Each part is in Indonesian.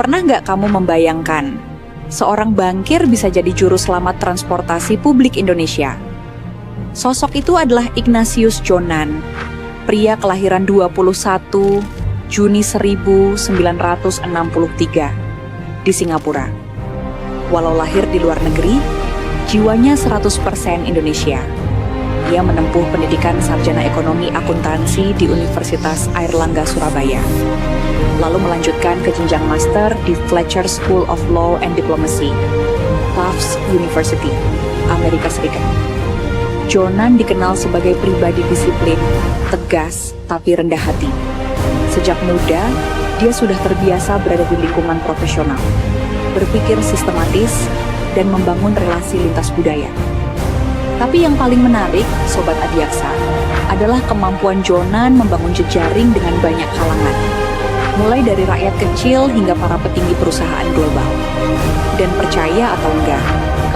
Pernah nggak kamu membayangkan, seorang bankir bisa jadi juru selamat transportasi publik Indonesia? Sosok itu adalah Ignatius Jonan, pria kelahiran 21 Juni 1963 di Singapura. Walau lahir di luar negeri, jiwanya 100% Indonesia. Ia menempuh pendidikan sarjana ekonomi akuntansi di Universitas Airlangga Surabaya, lalu melanjutkan ke jenjang master di Fletcher School of Law and Diplomacy, Tufts University, Amerika Serikat. Jonan dikenal sebagai pribadi disiplin, tegas, tapi rendah hati. Sejak muda, dia sudah terbiasa berada di lingkungan profesional, berpikir sistematis, dan membangun relasi lintas budaya. Tapi yang paling menarik, Sobat Adiaksa, adalah kemampuan Jonan membangun jejaring dengan banyak kalangan, mulai dari rakyat kecil hingga para petinggi perusahaan global. Dan percaya atau enggak,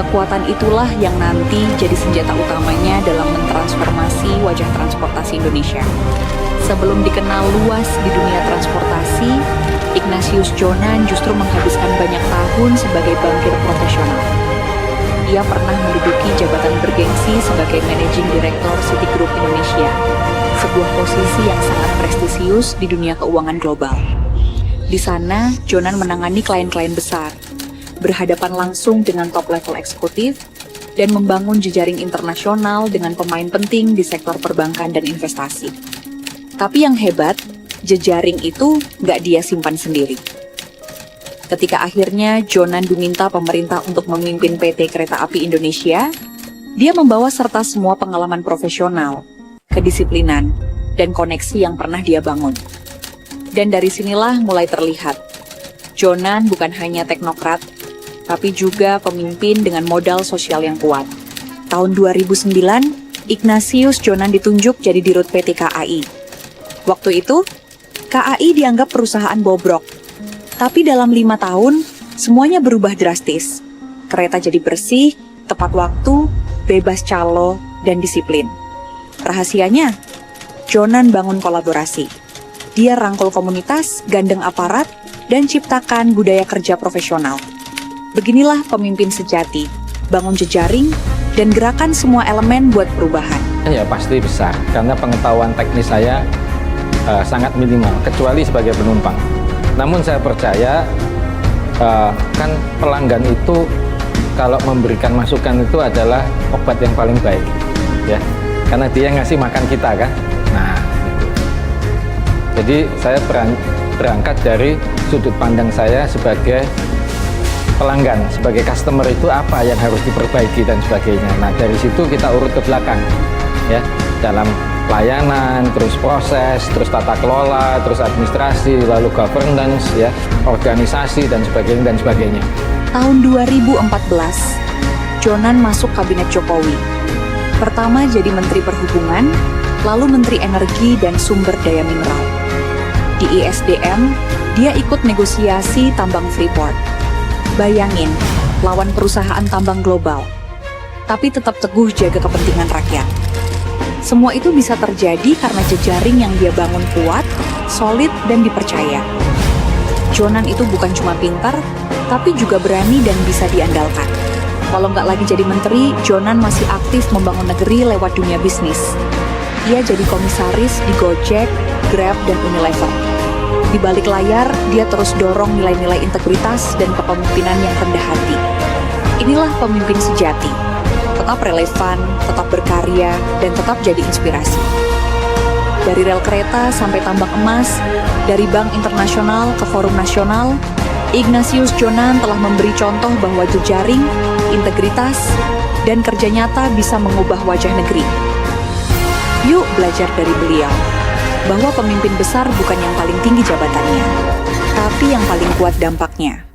kekuatan itulah yang nanti jadi senjata utamanya dalam mentransformasi wajah transportasi Indonesia. Sebelum dikenal luas di dunia transportasi, Ignatius Jonan justru menghabiskan banyak tahun sebagai bankir profesional. Ia pernah menduduki jabatan bergengsi sebagai Managing Director Citigroup Indonesia, sebuah posisi yang sangat prestisius di dunia keuangan global. Di sana, Jonan menangani klien-klien besar, berhadapan langsung dengan top-level eksekutif, dan membangun jejaring internasional dengan pemain penting di sektor perbankan dan investasi. Tapi yang hebat, jejaring itu nggak dia simpan sendiri. Ketika akhirnya Jonan diminta pemerintah untuk memimpin PT Kereta Api Indonesia, dia membawa serta semua pengalaman profesional, kedisiplinan, dan koneksi yang pernah dia bangun. Dan dari sinilah mulai terlihat, Jonan bukan hanya teknokrat, tapi juga pemimpin dengan modal sosial yang kuat. Tahun 2009, Ignatius Jonan ditunjuk jadi dirut PT KAI. Waktu itu, KAI dianggap perusahaan bobrok. Tapi dalam 5 tahun, semuanya berubah drastis. Kereta jadi bersih, tepat waktu, bebas calo, dan disiplin. Rahasianya, Jonan bangun kolaborasi. Dia rangkul komunitas, gandeng aparat, dan ciptakan budaya kerja profesional. Beginilah pemimpin sejati, bangun jejaring, dan gerakan semua elemen buat perubahan. Ya pasti besar, karena pengetahuan teknis saya sangat minimal, kecuali sebagai penumpang. Namun saya percaya kan pelanggan itu kalau memberikan masukan itu adalah obat yang paling baik, ya, karena dia ngasih makan kita kan. Nah, jadi saya berangkat dari sudut pandang saya sebagai pelanggan, sebagai customer itu apa yang harus diperbaiki dan sebagainya. Nah, dari situ kita urut ke belakang, ya, dalam pelayanan, terus proses, terus tata kelola, terus administrasi, lalu governance, ya, organisasi dan sebagainya. Tahun 2014, Jonan masuk kabinet Jokowi. Pertama jadi Menteri Perhubungan, lalu Menteri Energi dan Sumber Daya Mineral. Di ISDM, dia ikut negosiasi tambang Freeport. Bayangin, lawan perusahaan tambang global, tapi tetap teguh jaga kepentingan rakyat. Semua itu bisa terjadi karena jejaring yang dia bangun kuat, solid, dan dipercaya. Jonan itu bukan cuma pintar, tapi juga berani dan bisa diandalkan. Walau nggak lagi jadi menteri, Jonan masih aktif membangun negeri lewat dunia bisnis. Ia jadi komisaris di Gojek, Grab, dan Unilever. Di balik layar, dia terus dorong nilai-nilai integritas dan kepemimpinan yang rendah hati. Inilah pemimpin sejati. Tetap relevan, tetap berkarya, dan tetap jadi inspirasi. Dari rel kereta sampai tambang emas, dari bank internasional ke forum nasional, Ignatius Jonan telah memberi contoh bahwa jejaring, integritas, dan kerja nyata bisa mengubah wajah negeri. Yuk belajar dari beliau, bahwa pemimpin besar bukan yang paling tinggi jabatannya, tapi yang paling kuat dampaknya.